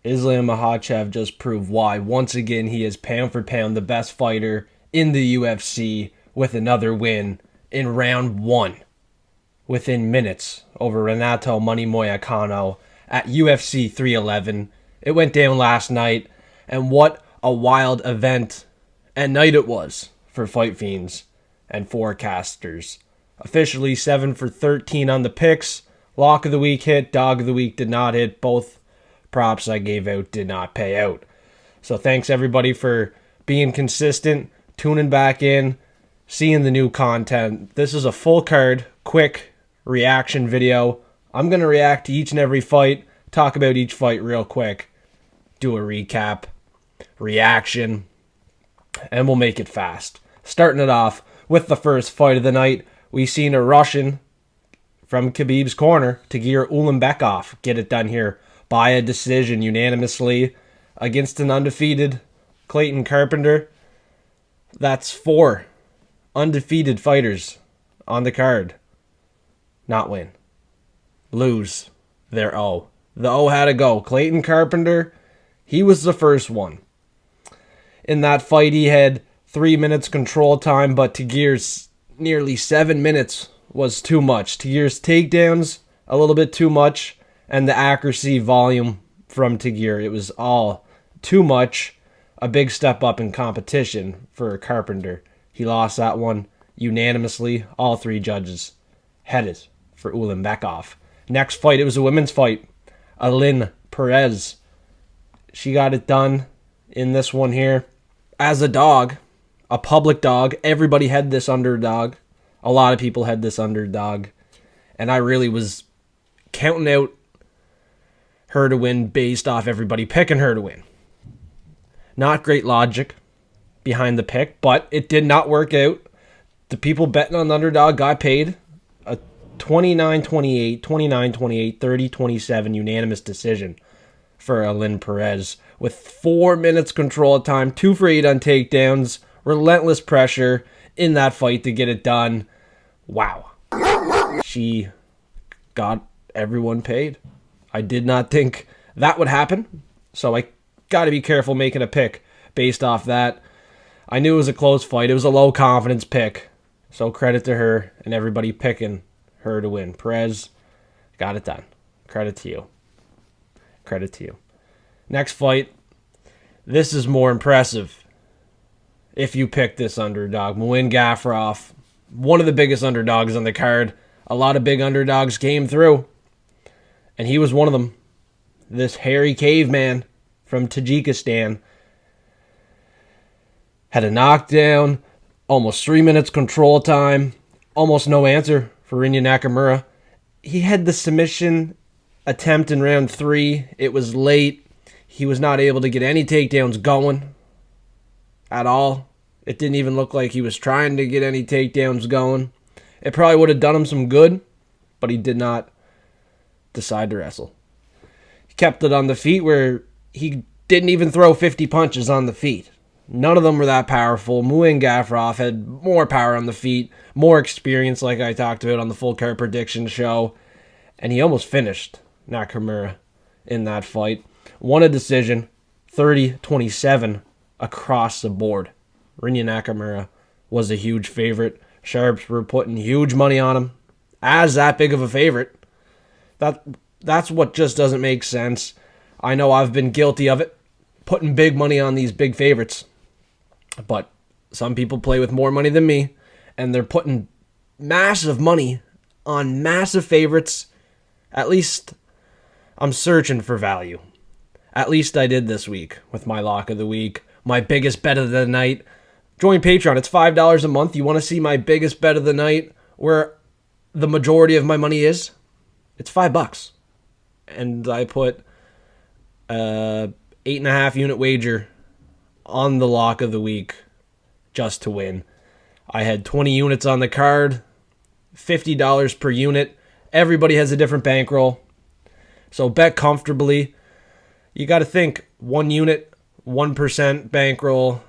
Islam Makhachev just proved why. Once again, he is pound for pound the best fighter in the UFC with another win in round one within minutes over Renato Money Moicano at UFC 311. It went down last night, and what a wild event and night it was for fight fiends and forecasters. Officially 7 for 13 on the picks. Lock of the week hit, dog of the week did not hit. Both props I gave out did not pay out. So thanks everybody for being consistent, tuning back in, seeing the new content. This is a full card, quick reaction video. I'm going to react to each and every fight, talk about each fight real quick, do a recap, reaction, and we'll make it fast. Starting it off with the first fight of the night, we seen a Russian from Khabib's corner, Tagir Ulanbekov, get it done here by a decision unanimously against an undefeated Clayton Carpenter. That's 4 undefeated fighters on the card. Not win. Lose their O. The O had to go. Clayton Carpenter, he was the first one. In that fight, he had 3 minutes control time, but Tagir's nearly 7 minutes was too much. Tagir's takedowns, a little bit too much, and the accuracy volume from Tagir, it was all too much. A big step up in competition for Carpenter. He lost that one unanimously. All 3 judges headed for Ulanbekov. Next fight, it was a women's fight. Aline Perez. She got it done in this one here. As a dog, a public dog, everybody had this underdog. A lot of people had this underdog. And I really was counting out her to win based off everybody picking her to win. Not great logic behind the pick, but it did not work out. The people betting on the underdog got paid. A 29-28, 29-28, 30-27 unanimous decision for Aline Perez with 4 minutes control of time, 2 for 8 on takedowns, relentless pressure in that fight to get it done. Wow. She got everyone paid. I did not think that would happen, so I got to be careful making a pick based off that. I knew it was a close fight. It was a low confidence pick, so credit to her and everybody picking her to win. Perez got it done. Credit to you. Credit to you. Next fight. This is more impressive if you pick this underdog. Muin Gafurov, one of the biggest underdogs on the card. A lot of big underdogs came through, and he was one of them. This hairy caveman from Tajikistan had a knockdown, almost 3 minutes control time, almost no answer for Rinya Nakamura. He had the submission attempt in round 3. It was late. He was not able to get any takedowns going at all. It didn't even look like he was trying to get any takedowns going. It probably would have done him some good, but he did not decide to wrestle. He kept it on the feet where he didn't even throw 50 punches on the feet. None of them were that powerful. Muin Gafurov had more power on the feet, more experience like I talked about on the full card prediction show, and he almost finished Nakamura in that fight. Won a decision, 30-27 across the board. Rinya Nakamura was a huge favorite. Sharps were putting huge money on him as that big of a favorite. That's what just doesn't make sense. I know I've been guilty of it, putting big money on these big favorites. But some people play with more money than me, and they're putting massive money on massive favorites. At least I'm searching for value. At least I did this week with my lock of the week, my biggest bet of the night. Join Patreon. It's $5 a month. You want to see my biggest bet of the night where the majority of my money is? It's $5. And I put a 8.5 unit wager on the lock of the week just to win. I had 20 units on the card, $50 per unit. Everybody has a different bankroll. So bet comfortably. You got to think 1 unit, 1% bankroll.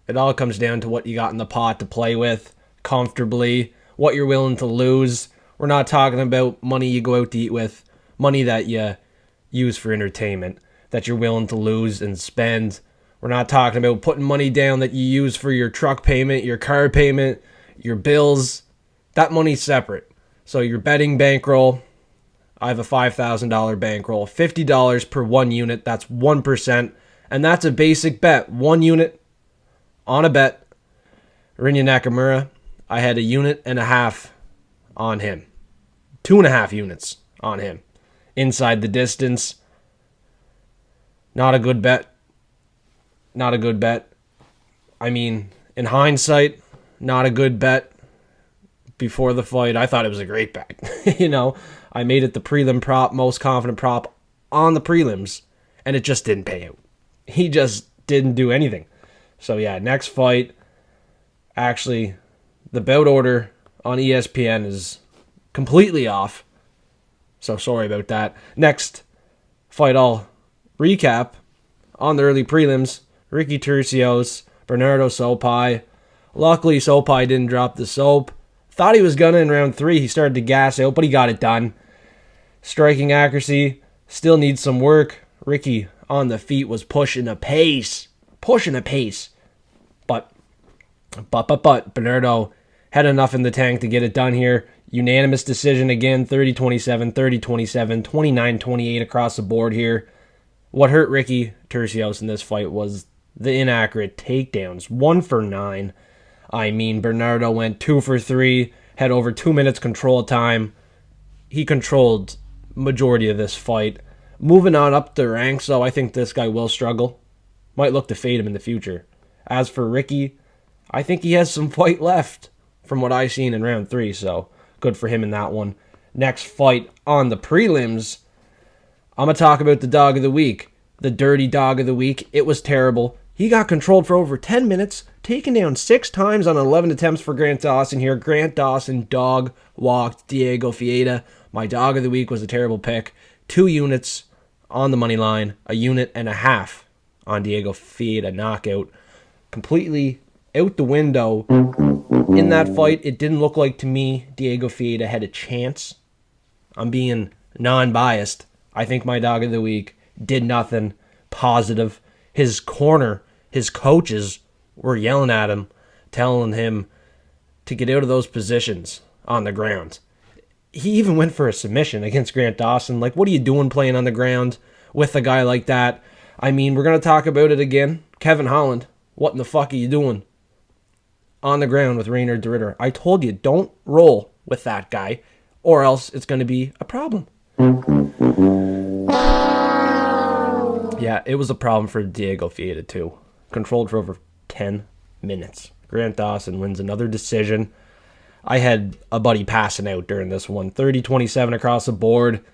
It all comes down to what you got in the pot to play with comfortably, what you're willing to lose. We're not talking about money you go out to eat with, money that you use for entertainment. that you're willing to lose and spend. We're not talking about putting money down that you use for your truck payment, your car payment, your bills. That money's separate. So your betting bankroll, I have a $5,000 bankroll, $50 per 1 unit. That's 1%. And that's a basic bet. 1 unit on a bet. Rinya Nakamura, I had 1.5 units on him. 2.5 units on him. Inside the distance. Not a good bet. Not a good bet. I mean, in hindsight, not a good bet. Before the fight, I thought it was a great bet. I made it the prelim prop, most confident prop on the prelims, and it just didn't pay out. He just didn't do anything. So yeah, next fight, actually, the bout order on ESPN is completely off. So sorry about that. Next fight I'll recap on the early prelims. Ricky Turcios, Bernardo Sopai. Luckily, Sopai didn't drop the soap. Thought he was gonna in round 3. He started to gas out, but he got it done. Striking accuracy still needs some work. Ricky on the feet was pushing a pace. But Bernardo had enough in the tank to get it done here. Unanimous decision again, 30-27, 30-27, 29-28 across the board here. What hurt Ricky Turcios in this fight was the inaccurate takedowns. 1 for 9. I mean, Bernardo went 2 for 3, had over 2 minutes control time. He controlled majority of this fight. Moving on up the ranks, though, I think this guy will struggle. Might look to fade him in the future. As for Ricky, I think he has some fight left from what I've seen in round 3, so good for him in that one. Next fight on the prelims, I'm going to talk about the dog of the week. The dirty dog of the week. It was terrible. He got controlled for over 10 minutes, taken down 6 times on 11 attempts for Grant Dawson here. Grant Dawson dog walked Diego Fieda. My dog of the week was a terrible pick. 2 units on the money line, 1.5 units on Diego Fieda knockout. Completely out the window. In that fight, it didn't look like to me Diego Fieda had a chance. I'm being non-biased. I think my dog of the week did nothing positive. His corner, his coaches were yelling at him, telling him to get out of those positions on the ground. He even went for a submission against Grant Dawson. Like, what are you doing playing on the ground with a guy like that? I mean, we're going to talk about it again. Kevin Holland, what in the fuck are you doing on the ground with Reinier de Ridder? I told you, don't roll with that guy, or else it's going to be a problem. Yeah, it was a problem for Diego Fieda, too. Controlled for over 10 minutes. Grant Dawson wins another decision. I had a buddy passing out during this one. 30-27 across the board.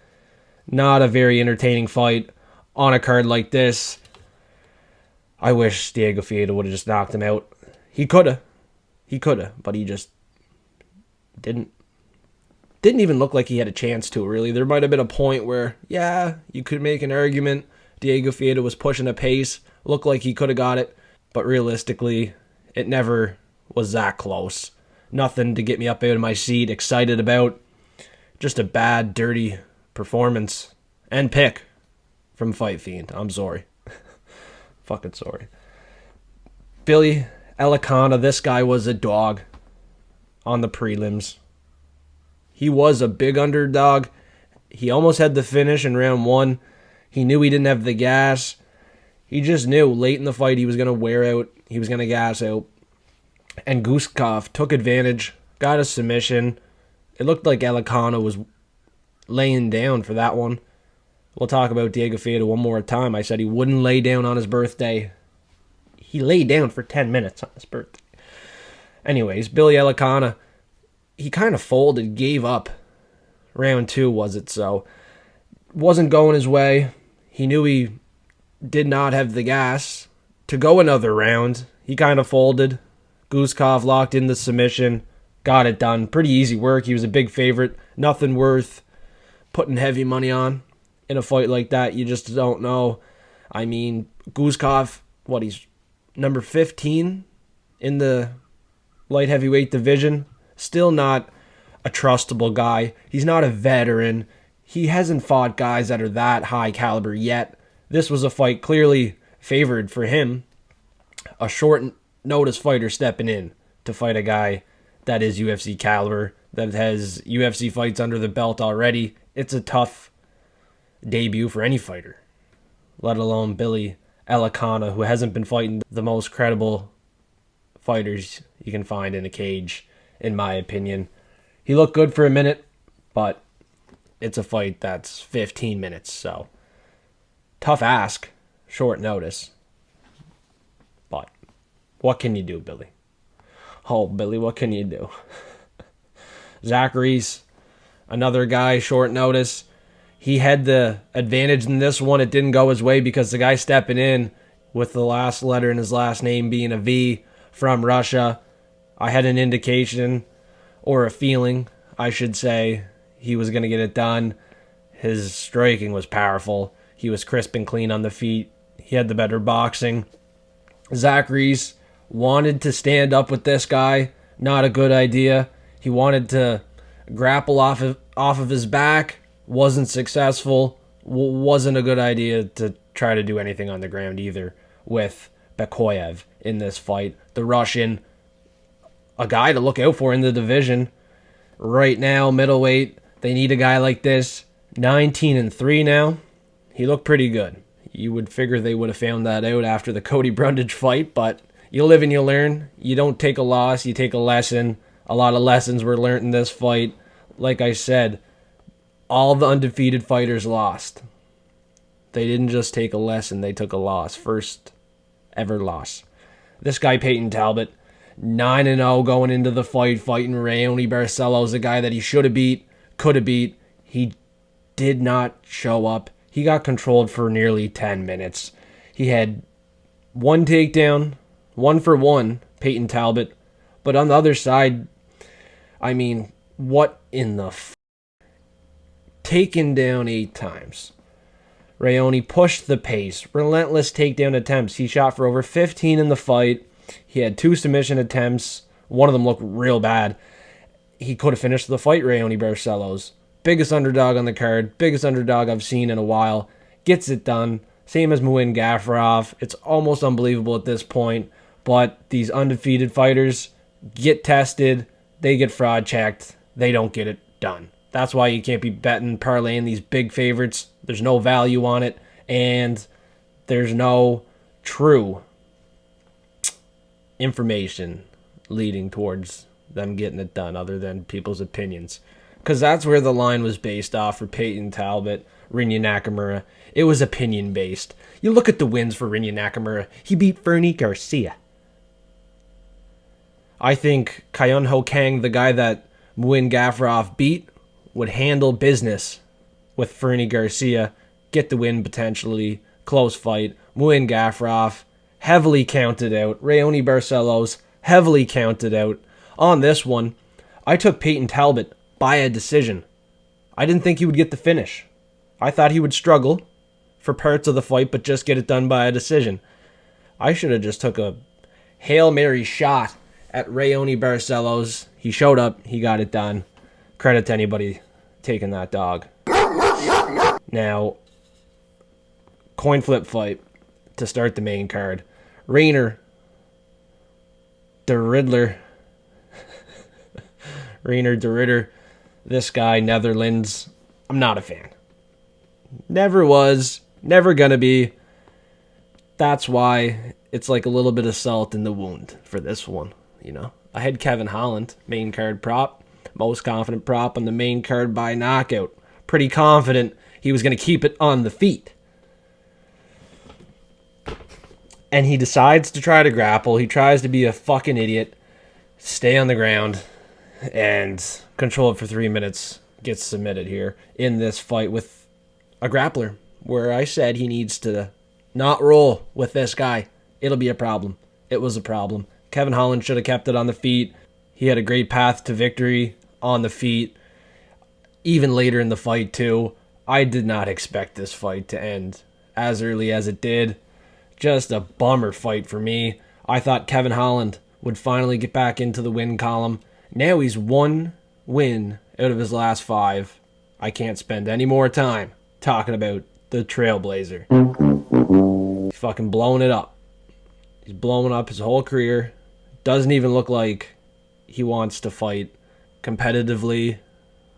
Not a very entertaining fight on a card like this. I wish Diego Fieda would have just knocked him out. He could have, but he just didn't. Didn't even look like he had a chance to, really. There might have been a point where, yeah, you could make an argument. Diego Fieda was pushing a pace. Looked like he could have got it. But realistically, it never was that close. Nothing to get me up out of my seat, excited about. Just a bad, dirty performance and pick from Fight Fiend. I'm sorry. Fucking sorry. Billy Elicana, this guy was a dog on the prelims. He was a big underdog. He almost had the finish in round 1. He knew he didn't have the gas. He just knew late in the fight he was going to wear out. He was going to gas out. And Guskov took advantage, got a submission. It looked like Elicana was laying down for that one. We'll talk about Diego Fieda one more time. I said he wouldn't lay down on his birthday. He lay down for 10 minutes on his birthday. Anyways, Billy Elicana, he kind of folded, gave up. Round 2 was it, so wasn't going his way. He knew he did not have the gas to go another round. He kind of folded. Guskov locked in the submission, got it done. Pretty easy work. He was a big favorite. Nothing worth putting heavy money on in a fight like that. You just don't know. I mean, Guskov, he's number 15 in the light heavyweight division. Still not a trustable guy. He's not a veteran. He hasn't fought guys that are that high caliber yet. This was a fight clearly favored for him. A short notice fighter stepping in to fight a guy that is UFC caliber, that has UFC fights under the belt already. It's a tough debut for any fighter, let alone Billy Elicana, who hasn't been fighting the most credible fighters you can find in a cage, in my opinion. He looked good for a minute, but it's a fight that's 15 minutes, so tough ask, short notice. But what can you do, Billy? Oh, Billy, what can you do? Zachary's another guy, short notice. He had the advantage in this one. It didn't go his way because the guy stepping in with the last letter in his last name being a V from Russia, I had an indication, or a feeling, I should say, he was going to get it done. His striking was powerful. He was crisp and clean on the feet. He had the better boxing. Zachary's wanted to stand up with this guy. Not a good idea. He wanted to grapple off of his back. Wasn't successful. Wasn't a good idea to try to do anything on the ground either with Makhachev in this fight. The Russian, a guy to look out for in the division. Right now, middleweight, they need a guy like this. 19-3 now. He looked pretty good. You would figure they would have found that out after the Cody Brundage fight, but you live and you learn. You don't take a loss, you take a lesson. A lot of lessons were learned in this fight. Like I said, all the undefeated fighters lost. They didn't just take a lesson, they took a loss. First ever loss. This guy, Peyton Talbot, 9-0 going into the fight, fighting Raoni Barcelos, a guy that he should have beat, could have beat. He did not show up. He got controlled for nearly 10 minutes. He had one takedown, 1-for-1, Peyton Talbot. But on the other side, I mean, what in the taken down 8 times. Raoni pushed the pace. Relentless takedown attempts. He shot for over 15 in the fight. He had 2 submission attempts. One of them looked real bad. He could have finished the fight, Raoni Barcelos. Biggest underdog on the card. Biggest underdog I've seen in a while. Gets it done. Same as Muin Gafurov. It's almost unbelievable at this point. But these undefeated fighters get tested. They get fraud checked. They don't get it done. That's why you can't be betting, parlaying these big favorites. There's no value on it. And there's no true information leading towards them getting it done other than people's opinions. Because that's where the line was based off for Peyton Talbot, Rinya Nakamura. It was opinion-based. You look at the wins for Rinya Nakamura. He beat Fernie Garcia. I think Kyun Ho Kang, the guy that Muin Gafurov beat, would handle business with Fernie Garcia, get the win potentially, close fight. Muin Gafurov, heavily counted out. Raoni Barcelos, heavily counted out. On this one, I took Peyton Talbot by a decision. I didn't think he would get the finish. I thought he would struggle for parts of the fight, but just get it done by a decision. I should have just took a Hail Mary shot at Raoni Barcelos. He showed up. He got it done. Credit to anybody taking that dog. Now, coin flip fight to start the main card. Rainer, the Riddler. Rainer de Ritter. This guy, Netherlands. I'm not a fan. Never was. Never gonna be. That's why it's like a little bit of salt in the wound for this one. You know, I had Kevin Holland, main card prop. Most confident prop on the main card by knockout. Pretty confident he was going to keep it on the feet. And he decides to try to grapple. He tries to be a fucking idiot. Stay on the ground. And control it for 3 minutes. Gets submitted here in this fight with a grappler. Where I said he needs to not roll with this guy. It'll be a problem. It was a problem. Kevin Holland should have kept it on the feet. He had a great path to victory on the feet. Even later in the fight, too. I did not expect this fight to end as early as it did. Just a bummer fight for me. I thought Kevin Holland would finally get back into the win column. Now he's 1 win out of his last 5. I can't spend any more time talking about the Trailblazer. fucking blowing it up. He's blowing up his whole career. Doesn't even look like he wants to fight competitively,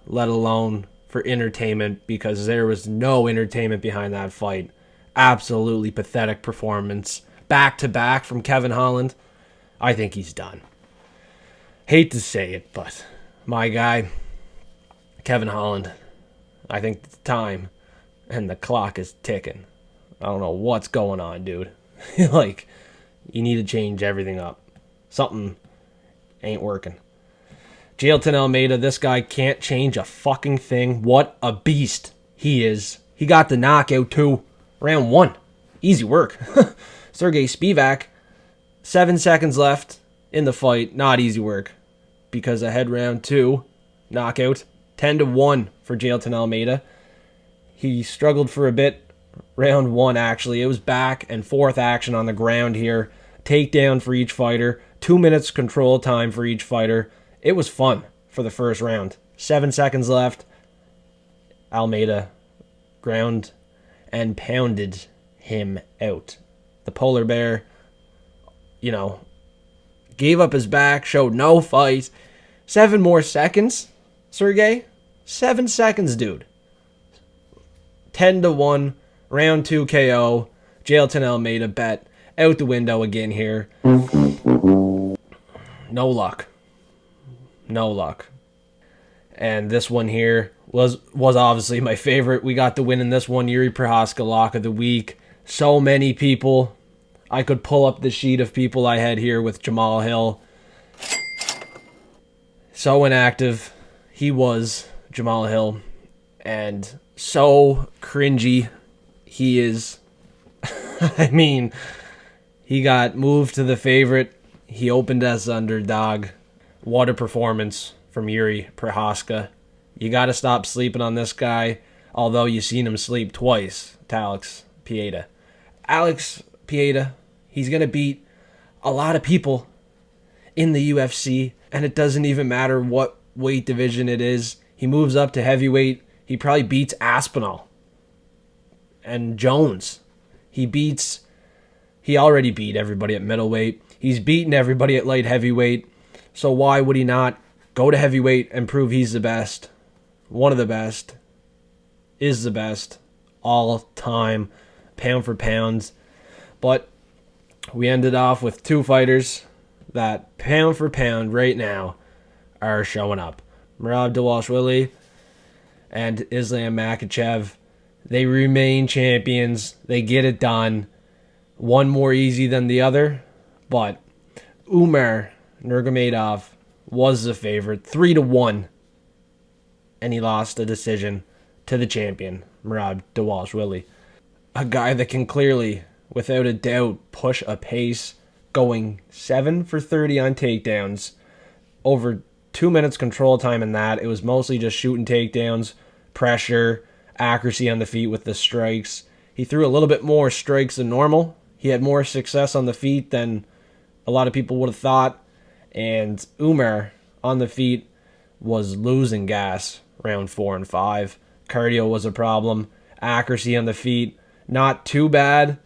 let alone for entertainment, because there was no entertainment behind that fight. Absolutely pathetic performance. Back to back from Kevin Holland. I think he's done. Hate to say it, but my guy, Kevin Holland, I think it's time and the clock is ticking. I don't know what's going on, dude. Like, you need to change everything up. Something ain't working. Jailton Almeida, this guy can't change a fucking thing. What a beast he is. He got the knockout too. Round 1. Easy work. Sergey Spivak, 7 seconds left in the fight. Not easy work. Because ahead round 2. Knockout. 10-1 for Jailton Almeida. He struggled for a bit. Round 1, actually. It was back and forth action on the ground here. Takedown for each fighter. 2 minutes control time for each fighter. It was fun for the first round. 7 seconds left. Almeida ground and pounded him out. The polar bear, gave up his back, showed no fight. 7 more seconds, Sergey. 7 seconds, dude. 10-1, round 2 KO. Jailton Almeida bet out the window again here. No luck. No luck. And this one here was obviously my favorite. We got the win in this one. Yuri Prochazka, lock of the week. So many people. I could pull up the sheet of people I had here with Jamal Hill. So inactive he was, Jamal Hill. And so cringy he is. I mean, he got moved to the favorite. He opened as underdog. What a performance from Yuri Prochazka. You got to stop sleeping on this guy, although you've seen him sleep twice to Alex Pieta. Alex Pieta, he's going to beat a lot of people in the UFC, and it doesn't even matter what weight division it is. He moves up to heavyweight. He probably beats Aspinall and Jones. He already beat everybody at middleweight. He's beaten everybody at light heavyweight. So why would he not go to heavyweight and prove he's the best? One of the best. Is the best. All time. Pound for pound. But we ended off with 2 fighters that pound for pound right now are showing up. Merab Dvalishvili and Islam Makhachev. They remain champions. They get it done. One more easy than the other. But Umar Nurmagomedov was the favorite, 3-1, and he lost a decision to the champion, Merab Dvalishvili. A guy that can clearly, without a doubt, push a pace, going 7 for 30 on takedowns, over 2 minutes control time in that. It was mostly just shooting takedowns, pressure, accuracy on the feet with the strikes. He threw a little bit more strikes than normal. He had more success on the feet than a lot of people would have thought. And Umar on the feet was losing gas round 4 and 5. Cardio was a problem. Accuracy on the feet, not too bad,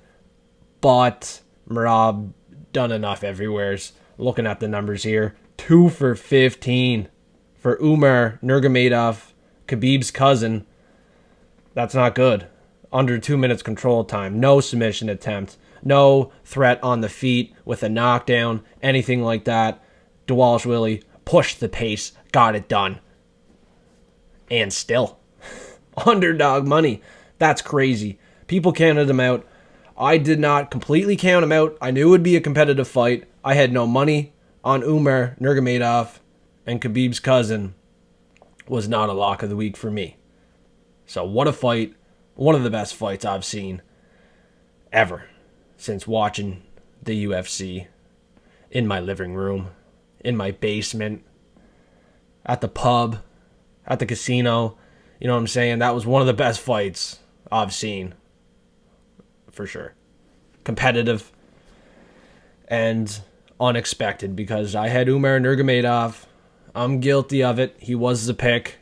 but Merab done enough everywhere. Looking at the numbers here, 2 for 15 for Umar Nurmagomedov, Khabib's cousin. That's not good. Under 2 minutes control time. No submission attempt. No threat on the feet with a knockdown, anything like that. Dvalishvili pushed the pace, got it done. And still, underdog money. That's crazy. People counted him out. I did not completely count him out. I knew it would be a competitive fight. I had no money on Umar Nurmagomedov, and Khabib's cousin was not a lock of the week for me. So what a fight. One of the best fights I've seen ever since watching the UFC in my living room, in my basement, at the pub, at the casino. You know what I'm saying? That was one of the best fights I've seen, for sure. Competitive and unexpected, because I had Umar Nurmagomedov. I'm guilty of it. He was the pick.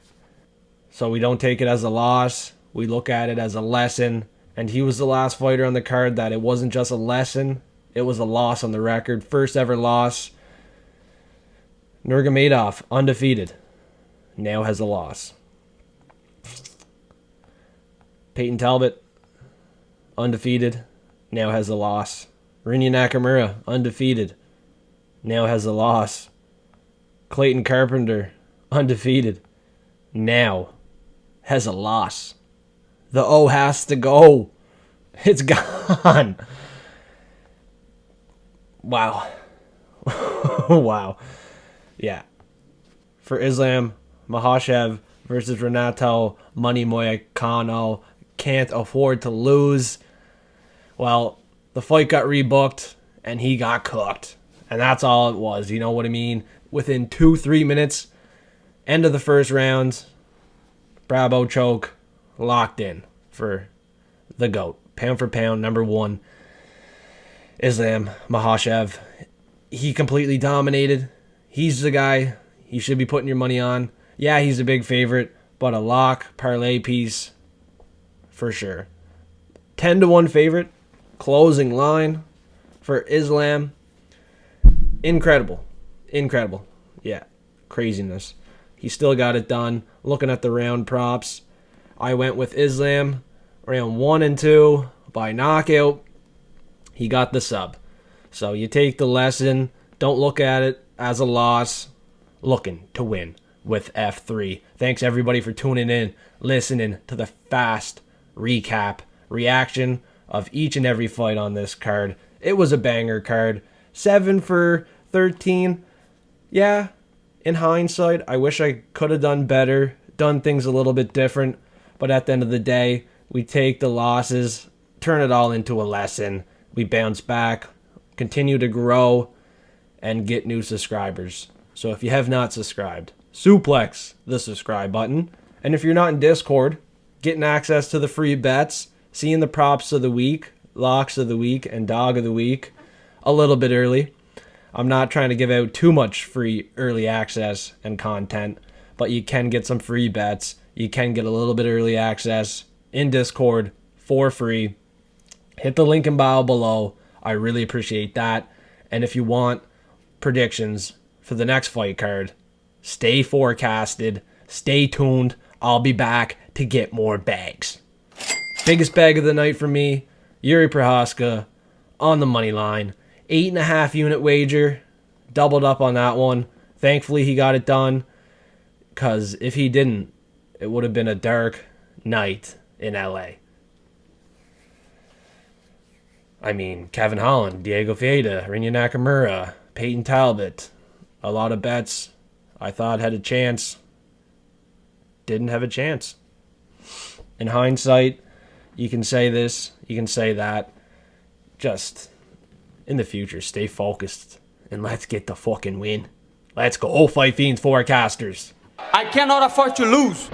So we don't take it as a loss. We look at it as a lesson. And he was the last fighter on the card that it wasn't just a lesson, it was a loss on the record. First ever loss. Nurmagomedov, undefeated, now has a loss. Peyton Talbot, undefeated, now has a loss. Rinya Nakamura, undefeated, now has a loss. Clayton Carpenter, undefeated, now has a loss. The O has to go. It's gone. Wow. Wow. Yeah. For Islam, Makhachev versus Renato Money Moicano. Can't afford to lose. Well, the fight got rebooked, and he got cooked. And that's all it was. You know what I mean? Within 2-3 minutes, end of the first round, Bravo choke, locked in for the GOAT. Pound for pound, number one. Islam Makhachev. He completely dominated. He's the guy you should be putting your money on. Yeah, he's a big favorite, but a lock, parlay piece, for sure. 10-1 favorite, closing line for Islam. Incredible. Incredible. Yeah, craziness. He still got it done. Looking at the round props, I went with Islam, round 1 and 2, by knockout. He got the sub. So you take the lesson. Don't look at it as a loss. Looking to win with F3. Thanks everybody for tuning in, listening to the fast recap, reaction of each and every fight on this card. It was a banger card. 7 for 13. Yeah, in hindsight, I wish I could have done better, done things a little bit different. But at the end of the day, we take the losses, turn it all into a lesson. We bounce back, continue to grow, and get new subscribers. So if you have not subscribed, suplex the subscribe button. And if you're not in Discord, getting access to the free bets, seeing the props of the week, locks of the week, and dog of the week a little bit early. I'm not trying to give out too much free early access and content, but you can get some free bets. You can get a little bit early access in Discord for free. Hit the link in bio below. I really appreciate that. And if you want predictions for the next fight card, stay forecasted, stay tuned. I'll be back to get more bags. Biggest bag of the night for me, Yuri Prohaska on the money line. 8.5 unit wager. Doubled up on that one. Thankfully he got it done, because if he didn't, it would have been a dark night in LA. I mean, Kevin Holland, Diego Ferreira, Rinya Nakamura, Peyton Talbot. A lot of bets I thought had a chance. Didn't have a chance. In hindsight, you can say this, you can say that. Just, in the future, stay focused and let's get the fucking win. Let's go. Fight Fiends forecasters. I cannot afford to lose.